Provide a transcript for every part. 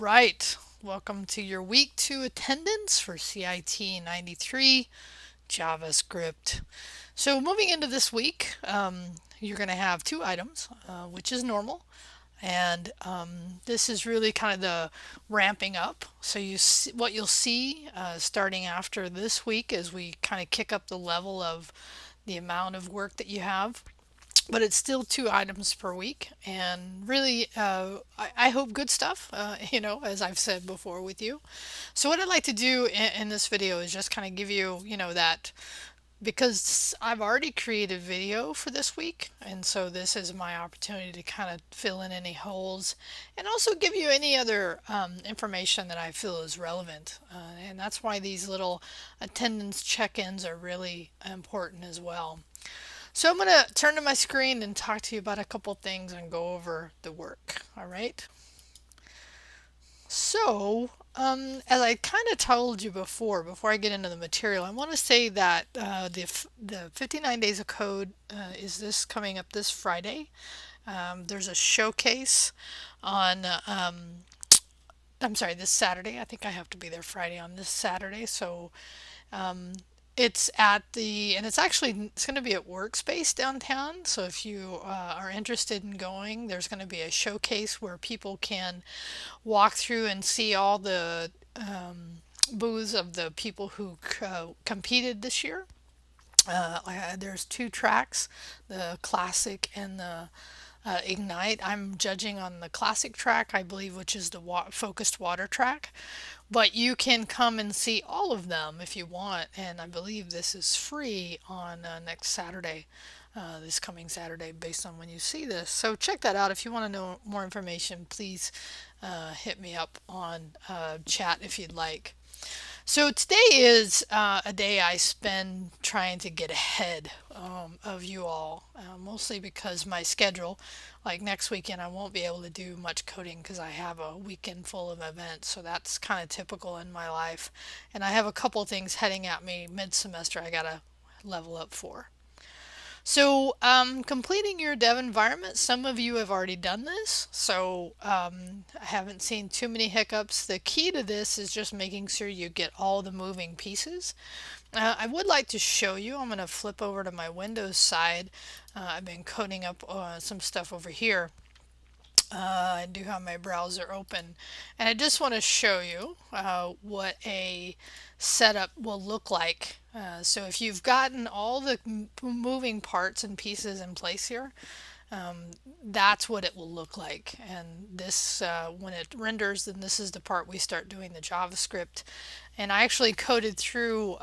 right, welcome to your week 2 attendance for CIT93 JavaScript. So moving into this week, you're going to have two items, which is normal. And this is really kind of the ramping up. So what you'll see starting after this week is we kind of kick up the level of the amount of work that you have, but it's still two items per week, and really I hope good stuff, as I've said before with you. So what I'd like to do in this video is just kind of give you, that, because I've already created video for this week, and so this is my opportunity to kind of fill in any holes and also give you any other information that I feel is relevant, and that's why these little attendance check-ins are really important as well. So I'm going to turn to my screen and talk to you about a couple things and go over the work. All right. So, as I kind of told you before I get into the material, I want to say that the 59 days of code is this coming up this Friday. There's a showcase on, I'm sorry, this Saturday. I think I have to be there Friday on this Saturday. So um, it's it's going to be at Workspace downtown. So if you are interested in going, there's going to be a showcase where people can walk through and see all the booths of the people who competed this year. There's two tracks, the classic and the Ignite. I'm judging on the classic track, I believe, which is the focused water track. But you can come and see all of them if you want, and I believe this is free on next Saturday, this coming Saturday, based on when you see this. So check that out. If you want to know more information, please hit me up on chat if you'd like. So today is a day I spend trying to get ahead of you all, mostly because my schedule, like next weekend, I won't be able to do much coding because I have a weekend full of events. So that's kind of typical in my life. And I have a couple things heading at me mid-semester I gotta level up for. So, completing your dev environment, some of you have already done this, so I haven't seen too many hiccups. The key to this is just making sure you get all the moving pieces. I would like to show you. I'm going to flip over to my Windows side. I've been coding up some stuff over here. I do have my browser open, and I just want to show you what a setup will look like. So if you've gotten all the moving parts and pieces in place here, that's what it will look like. And this, when it renders, then this is the part we start doing the JavaScript. And I actually coded through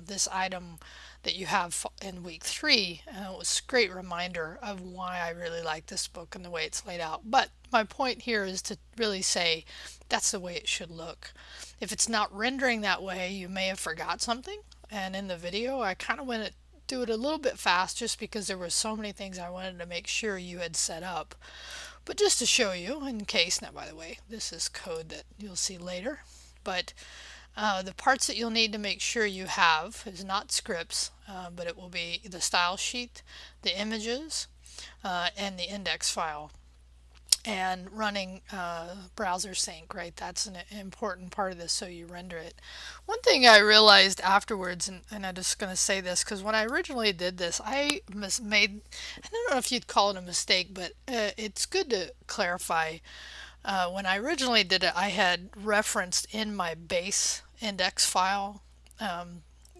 this item that you have in week 3, and it was a great reminder of why I really like this book and the way it's laid out. But my point here is to really say that's the way it should look. If it's not rendering that way, you may have forgot something. And in the video, I kind of went to do it a little bit fast just because there were so many things I wanted to make sure you had set up. But just to show you, in case, now by the way, this is code that you'll see later. But the parts that you'll need to make sure you have is not scripts, but it will be the style sheet, the images, and the index file, and running browser sync, right? That's an important part of this, so you render it. One thing I realized afterwards, and I'm just going to say this, because when I originally did this, I made, I don't know if you'd call it a mistake, but it's good to clarify. When I originally did it, I had referenced in my base index file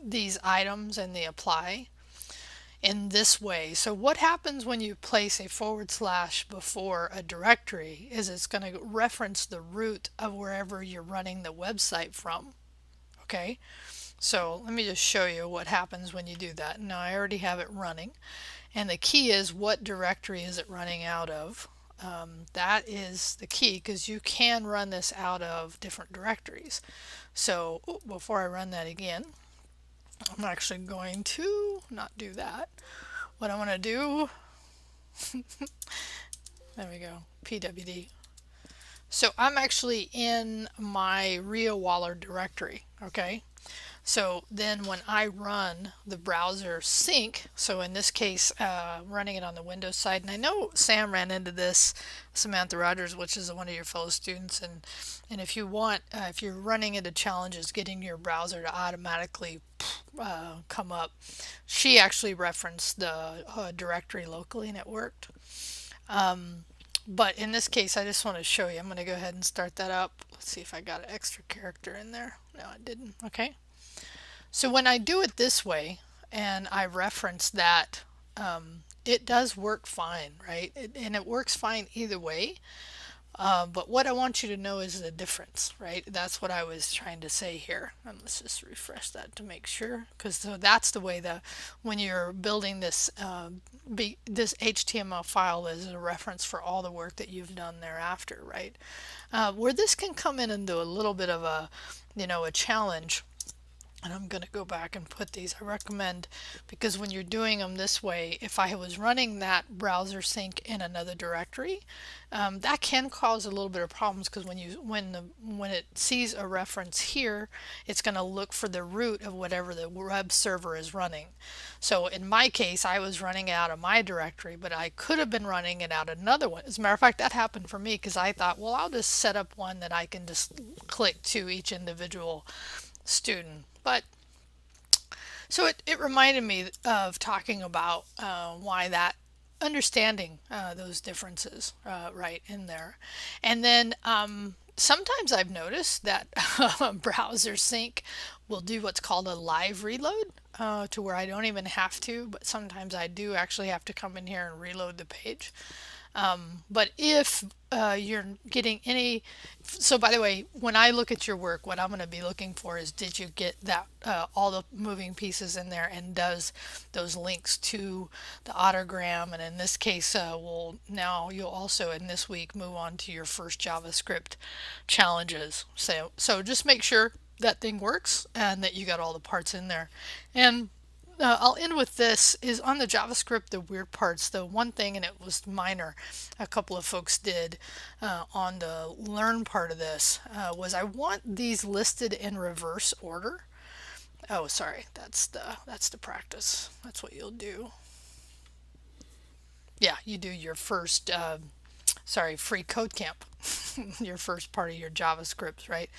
these items and the apply in this way. So what happens when you place a / before a directory is it's going to reference the root of wherever you're running the website from. Okay, so let me just show you what happens when you do that. Now I already have it running, and the key is what directory is it running out of. That is the key, because you can run this out of different directories. So before I run that again, I'm actually going to not do that. What I want to do, there we go, pwd. So I'm actually in my Rio Waller directory, okay? So then when I run the browser sync, so in this case, running it on the Windows side, and I know Sam ran into this, Samantha Rogers, which is one of your fellow students, and if you want, if you're running into challenges getting your browser to automatically come up, she actually referenced the directory locally and it worked. But in this case, I just want to show you. I'm going to go ahead and start that up. Let's see if I got an extra character in there. No, I didn't. Okay. So when I do it this way and I reference that, it does work fine, right? And it works fine either way. But what I want you to know is the difference, right? That's what I was trying to say here. And let's just refresh that to make sure, because so that's the way that when you're building this this HTML file is a reference for all the work that you've done thereafter, right? Where this can come in and do a little bit of a, a challenge. And I'm going to go back and put these. I recommend, because when you're doing them this way, if I was running that browser sync in another directory, that can cause a little bit of problems, because when it sees a reference here, it's going to look for the root of whatever the web server is running. So in my case, I was running it out of my directory, but I could have been running it out another one. As a matter of fact, that happened for me because I thought, well, I'll just set up one that I can just click to each individual student. But so it reminded me of talking about why that understanding those differences right in there. And then sometimes I've noticed that browser sync will do what's called a live reload, to where I don't even have to, but sometimes I do actually have to come in here and reload the page. But if you're getting any, so by the way, when I look at your work, what I'm going to be looking for is, did you get that all the moving pieces in there, and does those links to the autogram, and in this case, now you'll also in this week move on to your first JavaScript challenges. So just make sure that thing works and that you got all the parts in there. And I'll end with this, is on the JavaScript, the weird parts. The one thing, and it was minor, a couple of folks did on the learn part of this, was I want these listed in reverse order. Oh, sorry, that's the practice. That's what you'll do. Yeah, you do your first, free code camp, your first part of your JavaScript, right?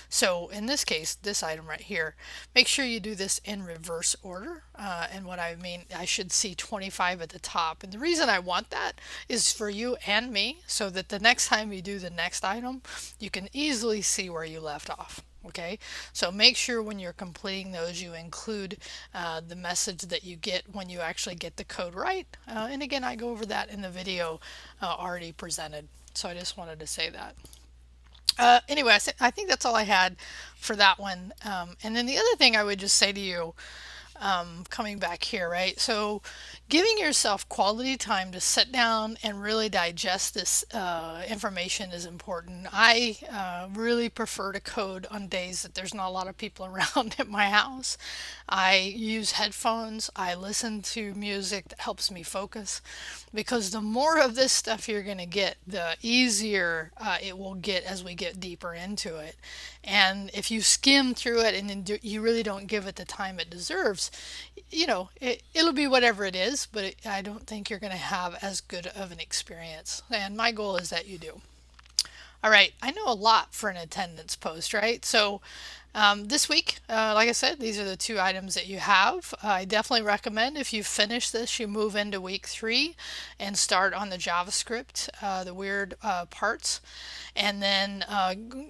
So in this case, this item right here, make sure you do this in reverse order. And what I mean, I should see 25 at the top. And the reason I want that is for you and me, so that the next time you do the next item, you can easily see where you left off. Okay, so make sure when you're completing those, you include the message that you get when you actually get the code right. And again, I go over that in the video already presented. So I just wanted to say that. Anyway, I think that's all I had for that one. And then the other thing I would just say to you, coming back here, right? So giving yourself quality time to sit down and really digest this information is important. I really prefer to code on days that there's not a lot of people around at my house. I use headphones. I listen to music that helps me focus, because the more of this stuff you're going to get, the easier it will get as we get deeper into it. And if you skim through it and then you really don't give it the time it deserves, it'll be whatever it is, but I don't think you're going to have as good of an experience. And my goal is that you do. All right, I know a lot for an attendance post, right? So this week, like I said, these are the two items that you have. I definitely recommend, if you finish this, you move into week 3 and start on the JavaScript, the weird parts, and then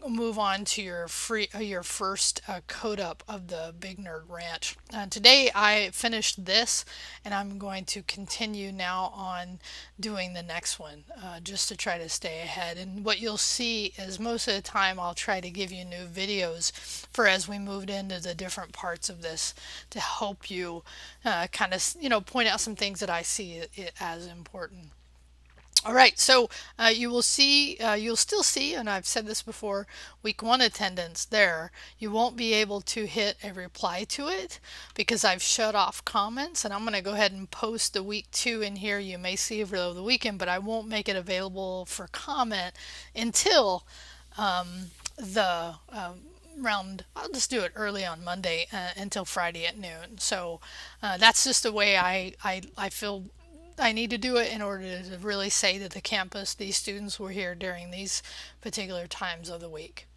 move on to your first code up of the Big Nerd Ranch. Today I finished this, and I'm going to continue now on doing the next one, just to try to stay ahead. And what you'll see is most of the time I'll try to give you new videos for as we moved into the different parts of this, to help you kind of point out some things that I see as important. All right, so you'll still see, and I've said this before, week 1 attendance there. You won't be able to hit a reply to it because I've shut off comments, and I'm going to go ahead and post the week 2 in here. You may see it over the weekend, but I won't make it available for comment until the around, I'll just do it early on Monday until Friday at noon. So that's just the way I feel I need to do it in order to really say to the campus, these students were here during these particular times of the week.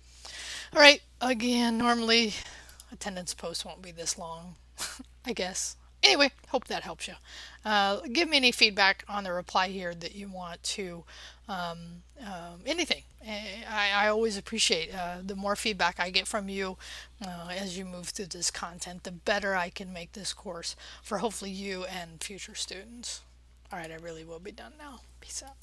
All right, again, normally attendance post won't be this long, I guess. Anyway, hope that helps you. Give me any feedback on the reply here that you want to, anything. I always appreciate the more feedback I get from you as you move through this content, the better I can make this course for hopefully you and future students. All right, I really will be done now. Peace out.